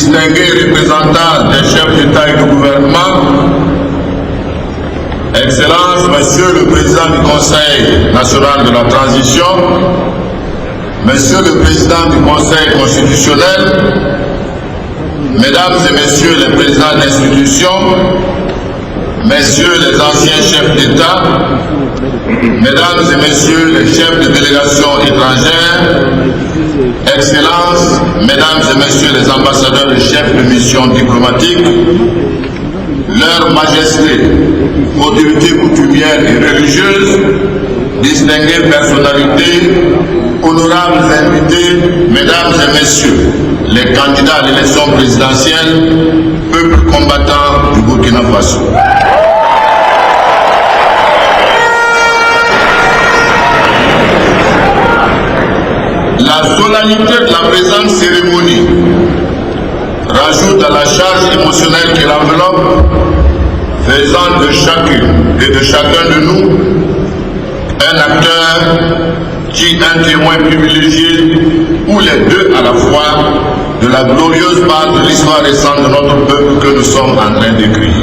distingués représentants des chefs d'État et de gouvernement, Excellences, Monsieur le Président du Conseil national de la transition, Monsieur le Président du Conseil constitutionnel, Mesdames et Messieurs les présidents d'institutions, Messieurs les anciens chefs d'État, Mesdames et Messieurs les chefs de délégation étrangères, Excellences, Mesdames et Messieurs les ambassadeurs et chefs de mission diplomatique, Leur Majesté, autorités coutumières et religieuses, distinguées personnalités, honorables invités, Mesdames et Messieurs, les candidats à l'élection présidentielle, peuple combattant du Burkina Faso. La solennité de la présente cérémonie rajoute à la charge émotionnelle qui l'enveloppe, faisant de chacune et de chacun de nous un acteur qui un témoin privilégié, ou les deux à la fois, de la glorieuse part de l'histoire récente de notre peuple que nous sommes en train d'écrire.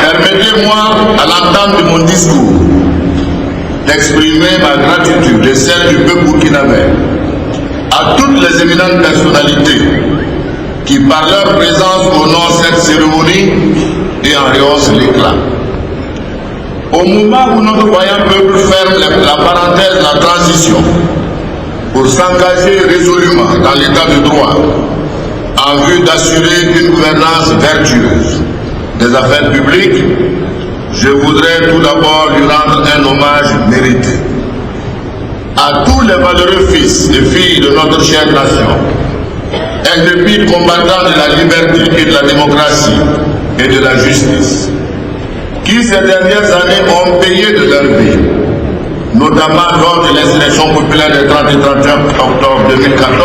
Permettez-moi, à l'entame de mon discours, d'exprimer ma gratitude et celle du peuple burkinabé à toutes les éminentes personnalités qui, par leur présence, honorent cette cérémonie et en rehaussent l'éclat. Au moment où notre voyant peuple ferme la parenthèse de la transition pour s'engager résolument dans l'état de droit en vue d'assurer une gouvernance vertueuse des affaires publiques, je voudrais tout d'abord lui rendre un hommage mérité. À tous les valeureux fils et filles de notre chère nation, intrépides combattants de la liberté et de la démocratie et de la justice, qui ces dernières années ont payé de leur vie, notamment lors de l'insurrection populaire des 30 et 31 octobre 2014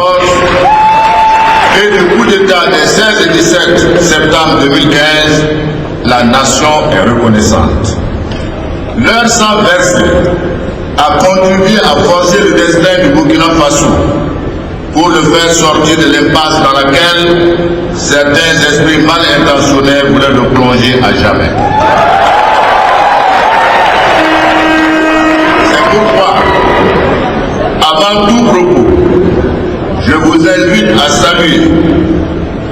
et du coup d'État des 16 et 17 septembre 2015, la nation est reconnaissante. Leur sang versé a contribué à forger le destin du Burkina Faso pour le faire sortir de l'impasse dans laquelle certains esprits mal intentionnés voulaient le plonger à jamais. C'est pourquoi, avant tout propos, je vous invite à saluer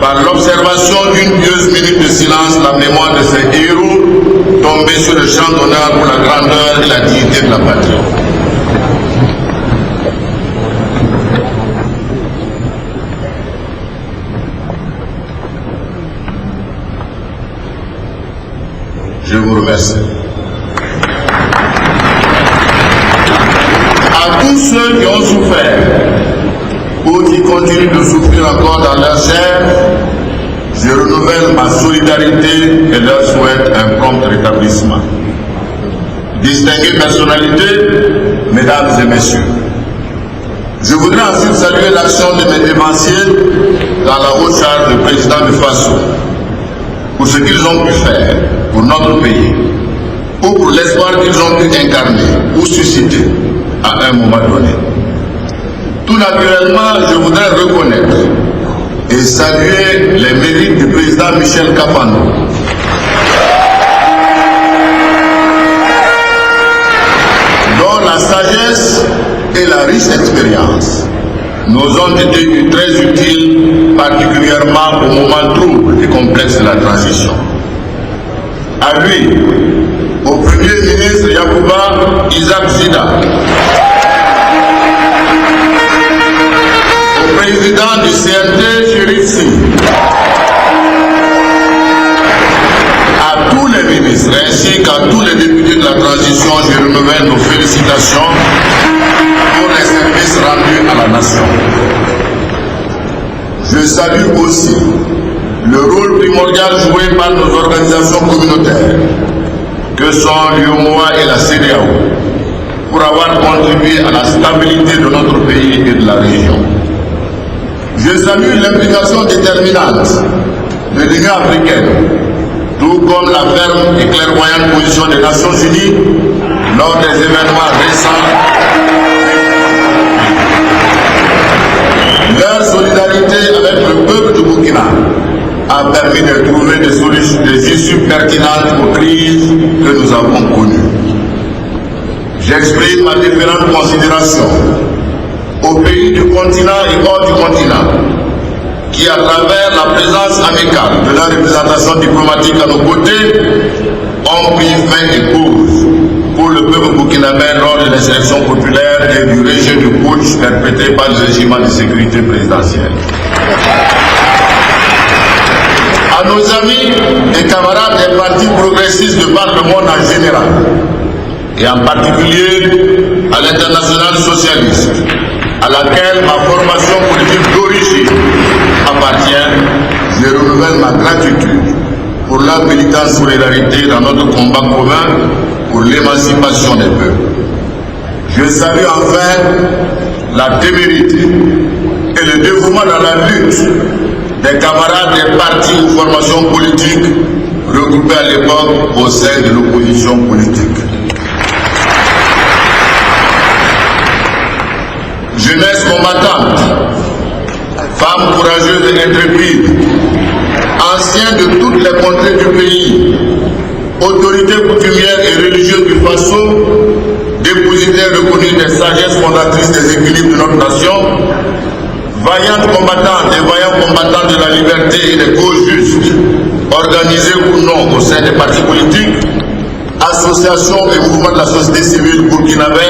par l'observation d'une pieuse minute de silence la mémoire de ces héros tombés sur le champ d'honneur pour la grandeur et la dignité de la patrie. Je vous remercie. À tous ceux qui ont souffert ou qui continuent de souffrir encore dans leur chair, je renouvelle ma solidarité et leur souhaite un prompt rétablissement. Distinguées personnalités, mesdames et messieurs, je voudrais ensuite saluer l'action de mes dévanciers dans la haute charge de président du Faso pour ce qu'ils ont pu faire pour notre pays ou pour l'espoir qu'ils ont pu incarner ou susciter à un moment donné. Tout naturellement, je voudrais reconnaître et saluer les mérites du président Michel Kafando, dont la sagesse et la riche expérience nous ont été très utiles, particulièrement au moment trouble et complexe de la transition. À lui, au Premier ministre Yacouba Isaac Zida, président du CNT, Chérif Sy, à tous les ministres ainsi qu'à tous les députés de la transition, je renouvelle nos félicitations pour les services rendus à la nation. Je salue aussi le rôle primordial joué par nos organisations communautaires, que sont l'UEMOA et la CEDEAO, pour avoir contribué à la stabilité de notre pays et de la région. Je salue l'implication déterminante de l'Union africaine, tout comme la ferme et clairvoyante position des Nations Unies lors des événements récents. Leur solidarité avec mesures pertinentes aux crises que nous avons connues. J'exprime ma différente considération aux pays du continent et hors du continent qui, à travers la présence amicale de la représentation diplomatique à nos côtés, ont pris fin et cause pour le peuple burkinabé lors de les élections populaires et du régime de putsch perpétré par le régime de sécurité présidentielle. À nos amis et camarades des partis progressistes de par le monde en général, et en particulier à l'internationale socialiste, à laquelle ma formation politique d'origine appartient, je renouvelle ma gratitude pour leur militante solidarité dans notre combat commun pour l'émancipation des peuples. Je salue enfin la témérité et le dévouement dans la lutte des camarades des partis ou formations politiques regroupés à l'époque au sein de l'opposition politique. Jeunesse combattante, femmes courageuses et intrépides, anciens de toutes les contrées du pays, autorités coutumières et religieuses du Faso, dépositaires reconnus des sagesses fondatrices des équilibres de notre nation, vaillantes combattantes et vaillants combattants de la liberté et des causes justes, organisés ou non au sein des partis politiques, associations et mouvements de la société civile burkinabé,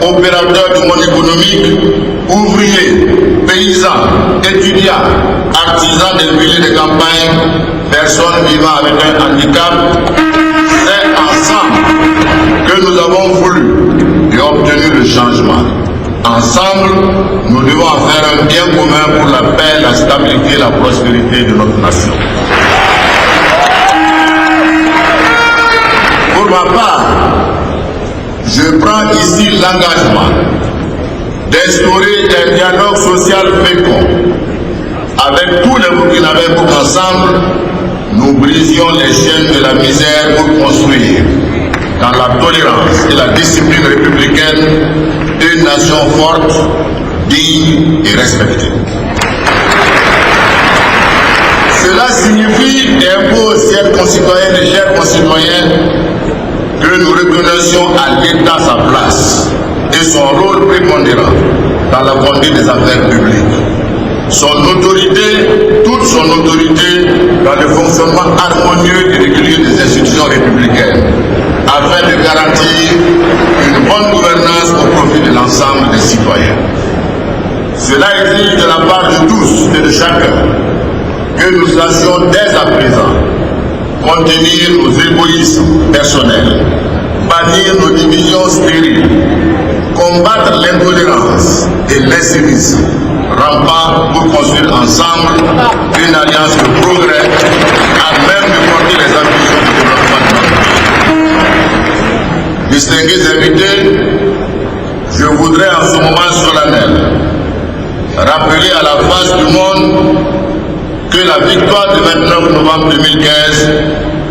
opérateurs du monde économique, ouvriers, paysans, étudiants, artisans des villes et des campagnes, personnes vivant avec un handicap, c'est ensemble que nous avons voulu et obtenu le changement. Ensemble, nous devons en faire un bien commun pour la paix, la stabilité et la prospérité de notre nation. Pour ma part, je prends ici l'engagement d'instaurer un dialogue social fécond avec tous les Burkinabés pour qu'ensemble, nous brisions les chaînes de la misère pour construire, dans la tolérance et la discipline républicaine, une nation forte, digne et respectée. Cela signifie et impose, chers concitoyennes et chers concitoyens, que nous reconnaissions à l'État sa place et son rôle prépondérant dans la conduite des affaires publiques. Son autorité, toute son autorité dans le fonctionnement harmonieux et régulier des institutions républicaines, afin de garantir une bonne gouvernance au profit de l'ensemble des citoyens. Cela exige de la part de tous et de chacun que nous sachions dès à présent contenir nos égoïsmes personnels, bannir nos divisions stériles, combattre l'intolérance et l'incivisme, rampant pour construire ensemble une alliance de progrès à même de porter les ambitions de développement de notre pays. Distingués invités, je voudrais en ce moment solennel rappeler à la face du monde que la victoire du 29 novembre 2015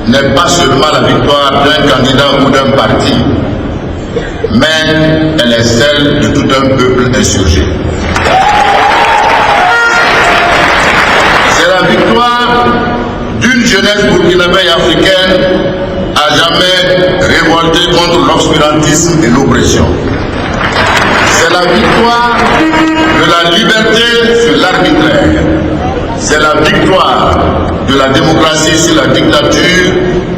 n'est pas seulement la victoire d'un candidat ou d'un parti, mais elle est celle de tout un peuple insurgé. C'est la victoire d'une jeunesse burkinabé et africaine à jamais révoltée contre l'obscurantisme et l'oppression. C'est la victoire de la liberté sur l'arbitraire. C'est la victoire de la démocratie sur la dictature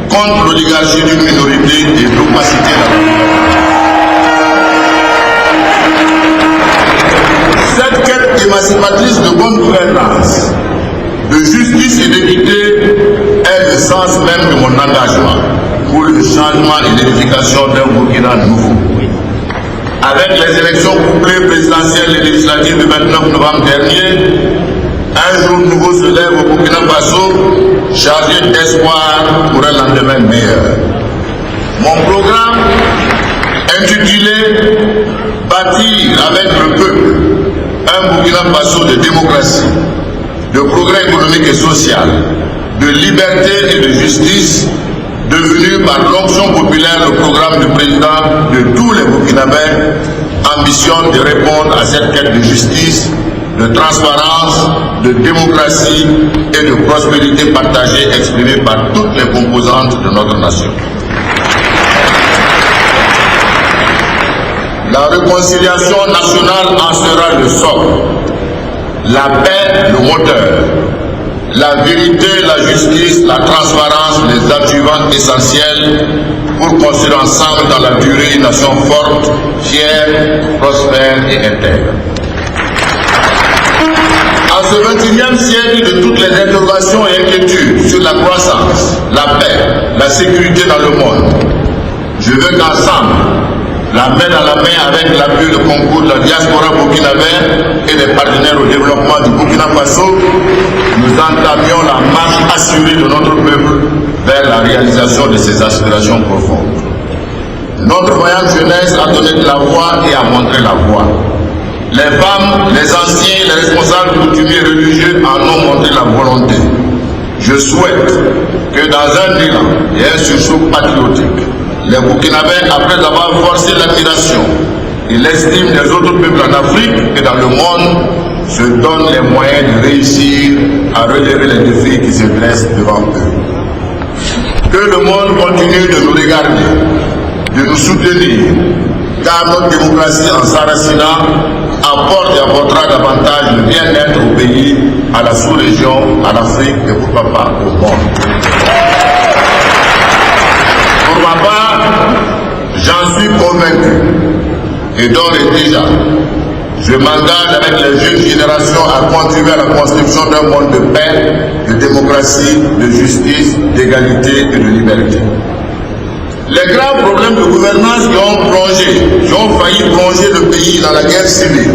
contre l'oligarchie d'une minorité et l'opacité de la population. Cette quête émancipatrice de bonne gouvernance, de justice et d'équité est le sens même de mon engagement pour le changement et l'édification d'un Burkina nouveau. Avec les élections couplées présidentielles et législatives du 29 novembre dernier, un jour nouveau se lève au Burkina Faso, chargé d'espoir pour un lendemain meilleur. Mon programme, intitulé « Bâtir avec le peuple un Burkina Faso de démocratie, de progrès économique et social, de liberté et de justice », devenu par l'option populaire le programme du président de tous les Burkinabés, ambitionne de répondre à cette quête de justice de transparence, de démocratie et de prospérité partagée exprimée par toutes les composantes de notre nation. La réconciliation nationale en sera le socle, la paix le moteur, la vérité, la justice, la transparence, les adjuvants essentiels pour construire ensemble dans la durée une nation forte, fière, prospère et intègre. En ce 21e siècle de toutes les interrogations et inquiétudes sur la croissance, la paix, la sécurité dans le monde, je veux qu'ensemble, la main dans la main avec l'appui et le concours de la diaspora burkinabé et des partenaires au développement du Burkina Faso, nous entamions la marche assurée de notre peuple vers la réalisation de ses aspirations profondes. Notre voyante jeunesse a donné de la voix et a montré la voie. Les femmes, les anciens, les responsables coutumiers religieux en ont montré la volonté. Je souhaite que dans un élan et un sursaut patriotique, les Burkinabés, après avoir forcé l'admiration et l'estime des autres peuples en Afrique et dans le monde, se donnent les moyens de réussir à relever les défis qui se dressent devant eux. Que le monde continue de nous regarder, de nous soutenir, car notre démocratie en s'enracinant apporte et apportera davantage le bien-être au pays, à la sous-région, à l'Afrique et pourquoi pas au monde. Pour ma part, j'en suis convaincu et d'ores et déjà, je m'engage avec les jeunes générations à contribuer à la construction d'un monde de paix, de démocratie, de justice, d'égalité et de liberté. Les graves problèmes de gouvernance qui ont failli plonger le pays dans la guerre civile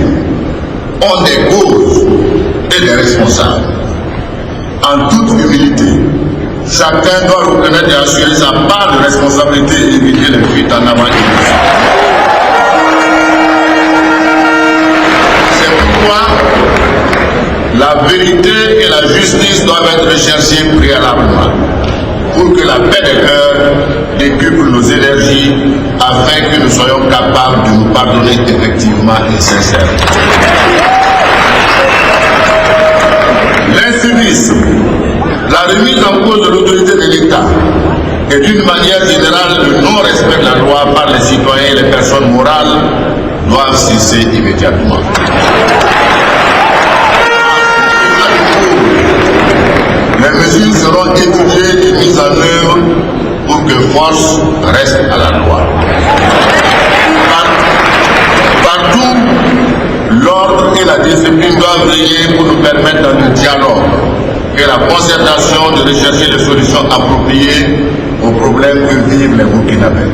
ont des causes et des responsables. En toute humilité, chacun doit reconnaître et assurer sa part de responsabilité et éviter les fuites en avant. C'est pourquoi la vérité et la justice doivent être recherchées préalablement pour que la paix des cœurs décuple nos énergies afin que nous soyons capables de nous pardonner effectivement et sincèrement. L'incivisme, la remise en cause de l'autorité de l'État et d'une manière générale le non-respect de la loi par les citoyens et les personnes morales doivent cesser immédiatement. Les mesures seront étudiées et mises en œuvre pour que force reste à la loi. Partout, l'ordre et la discipline doivent veiller pour nous permettre dans le dialogue et la concertation de rechercher des solutions appropriées aux problèmes que vivent les Burkinabés.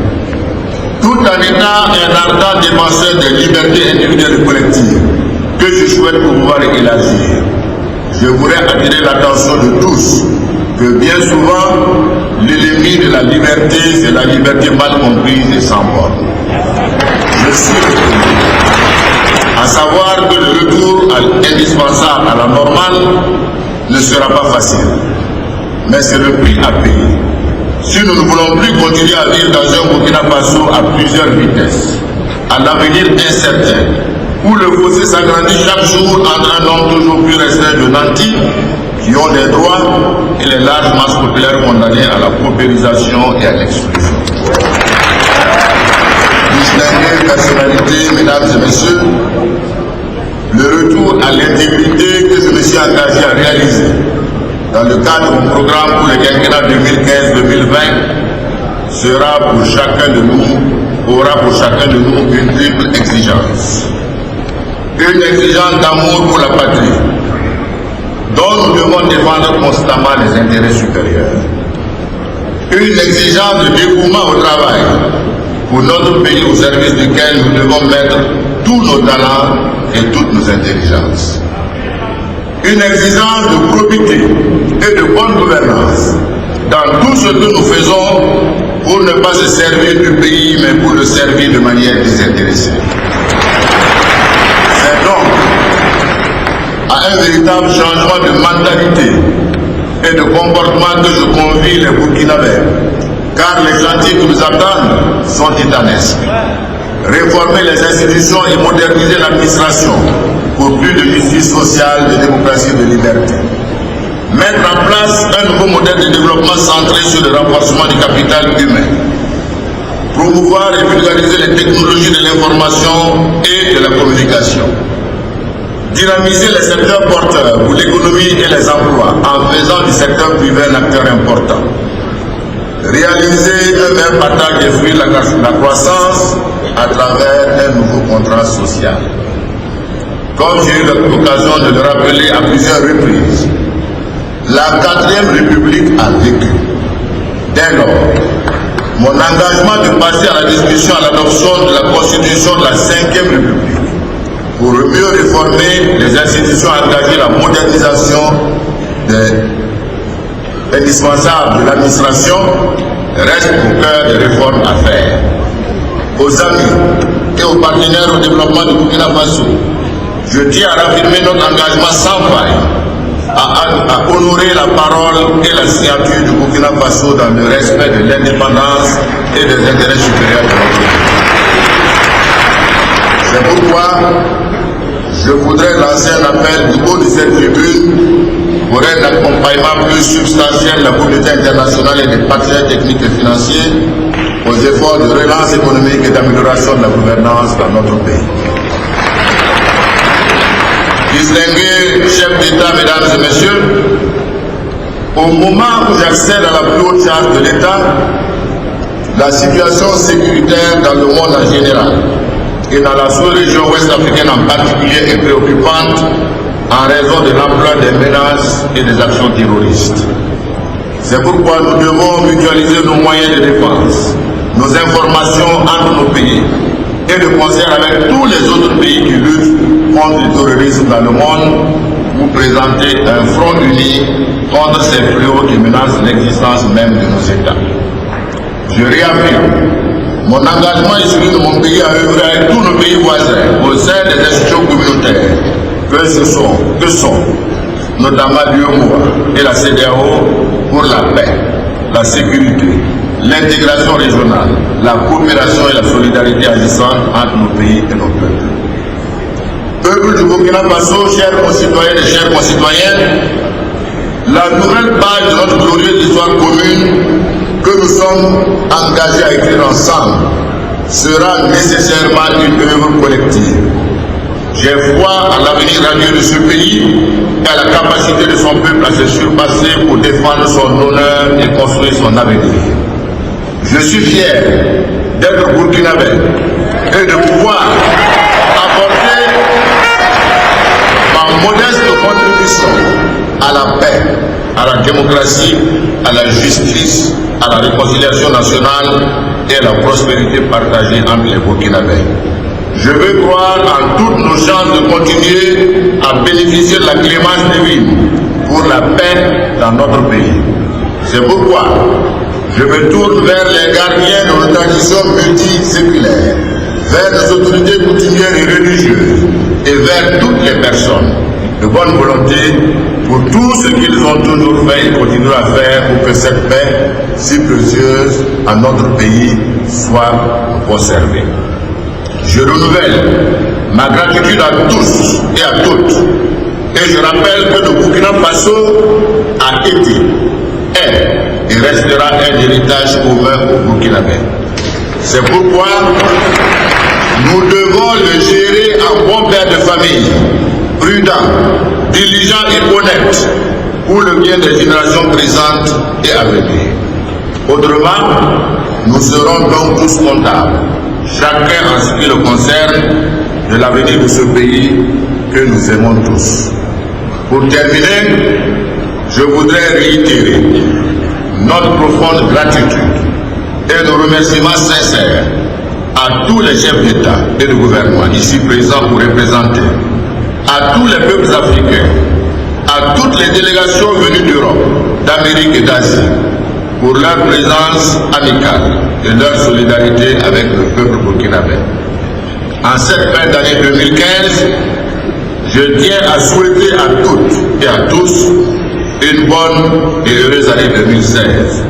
Tout en étant un ardent défenseur des libertés individuelles et collectives que je souhaite pouvoir élargir, je voudrais attirer l'attention de tous que bien souvent, l'ennemi de la liberté, c'est la liberté mal comprise et sans borne. Je suis le premier à savoir que le retour indispensable à la normale ne sera pas facile, mais c'est le prix à payer. Si nous ne voulons plus continuer à vivre dans un Burkina Faso à plusieurs vitesses, à l'avenir incertain, où le fossé s'agrandit chaque jour entre un nombre toujours plus restreint de nantis qui ont des droits et les larges masses populaires condamnées à la paupérisation et à l'exclusion. Distinguées personnalités, mesdames et messieurs, le retour à l'intégrité que je me suis engagé à réaliser dans le cadre de mon programme pour le quinquennat 2015-2020 sera pour chacun de nous, aura pour chacun de nous une triple exigence. Une exigence d'amour pour la patrie, dont nous devons défendre constamment les intérêts supérieurs. Une exigence de dévouement au travail, pour notre pays au service duquel nous devons mettre tous nos talents et toutes nos intelligences. Une exigence de probité et de bonne gouvernance dans tout ce que nous faisons pour ne pas se servir du pays, mais pour le servir de manière désintéressée. C'est donc à un véritable changement de mentalité et de comportement que je convie les Burkinabés, car les chantiers qui nous attendent sont titanesques. Réformer les institutions et moderniser l'administration pour pour plus de justice sociale, de démocratie et de liberté. Mettre en place un nouveau modèle de développement centré sur le renforcement du capital humain. Promouvoir et vulgariser les technologies de l'information et de la communication. Dynamiser les secteurs porteurs pour l'économie et les emplois en faisant du secteur privé un acteur important. Réaliser un meilleur partage des fruits de la croissance à travers un nouveau contrat social. Comme j'ai eu l'occasion de le rappeler à plusieurs reprises, la 4e République a vécu. Dès lors, mon engagement de passer à la discussion à l'adoption de la Constitution de la 5e République pour mieux réformer les institutions engagées la modernisation indispensable de l'administration reste au cœur des réformes à faire. Aux amis et aux partenaires au développement du Burkina Faso, je tiens à raffirmer notre engagement sans faille à honorer la parole et la signature du Burkina Faso dans le respect de l'indépendance et des intérêts supérieurs de notre pays. C'est pourquoi je voudrais lancer un appel du haut de cette tribune pour un accompagnement plus substantiel de la communauté internationale et des partenaires techniques et financiers aux efforts de relance économique et d'amélioration de la gouvernance dans notre pays. Distingués chefs d'État, mesdames et messieurs, au moment où j'accède à la plus haute charge de l'État, la situation sécuritaire dans le monde en général et dans la sous-région ouest africaine en particulier est préoccupante en raison de l'ampleur des menaces et des actions terroristes. C'est pourquoi nous devons mutualiser nos moyens de défense, nos informations entre nos pays et de concert avec tous les autres pays qui luttent contre le terrorisme dans le monde pour présenter un front uni contre ces fléaux qui menacent l'existence même de nos États. Je réaffirme mon engagement est celui de mon pays à œuvrer avec tous nos pays voisins au sein des institutions communautaires que sont notamment l'UEMOA et la CEDEAO pour la paix, la sécurité, l'intégration régionale, la coopération et la solidarité agissante entre nos pays et nos peuples. Peuple du Burkina Faso, chers concitoyens et chers concitoyennes, la nouvelle page de notre glorieuse histoire commune que nous sommes engagés à écrire ensemble sera nécessairement une œuvre collective. J'ai foi à l'avenir radieux de ce pays et à la capacité de son peuple à se surpasser pour défendre son honneur et construire son avenir. Je suis fier d'être burkinabé et de pouvoir apporter ma modeste contribution à la paix, à la démocratie, à la justice, à la réconciliation nationale et à la prospérité partagée entre les Burkinabés. Je veux croire en toutes nos chances de continuer à bénéficier de la clémence divine pour la paix dans notre pays. C'est pourquoi je me tourne vers les gardiens de nos traditions multiséculaires, vers nos autorités coutumières et religieuses et vers toutes les personnes de bonne volonté pour tout ce qu'ils ont toujours fait et continuent à faire pour que cette paix si précieuse à notre pays soit conservée. Je renouvelle ma gratitude à tous et à toutes et je rappelle que le Burkina Faso a été, est et restera un héritage commun au Burkinabé. C'est pourquoi nous devons le gérer en bon père de famille, prudent, diligent et honnête pour le bien des générations présentes et à venir. Autrement, nous serons donc tous comptables, chacun en ce qui le concerne, de l'avenir de ce pays que nous aimons tous. Pour terminer, je voudrais réitérer notre profonde gratitude et nos remerciements sincères à tous les chefs d'État et de gouvernement ici présents ou représentés, à tous les peuples africains, à toutes les délégations venues d'Europe, d'Amérique et d'Asie, pour leur présence amicale et leur solidarité avec le peuple burkinabé. En cette fin d'année 2015, je tiens à souhaiter à toutes et à tous une bonne et heureuse année 2016.